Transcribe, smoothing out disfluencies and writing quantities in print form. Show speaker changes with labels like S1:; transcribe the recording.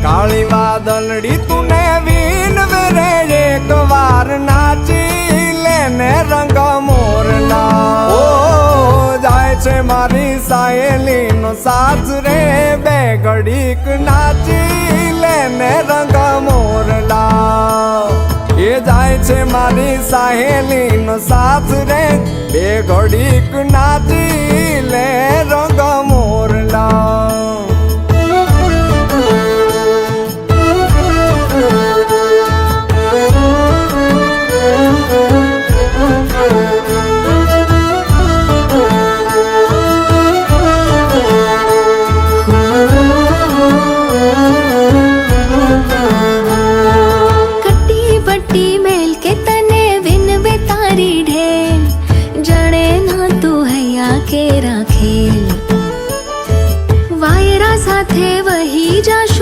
S1: કાળી વાદળડી તુને વીન રે એક વાર નાચી લેને રંગ મોરના ઓ જાય છે મારી સાયેલી નો સાથ રે બે ઘડીક નાચી લેને રંગ મોરના એ જાય છે મારી સાહેલી નો સાથ રે બે ઘડીક નાચી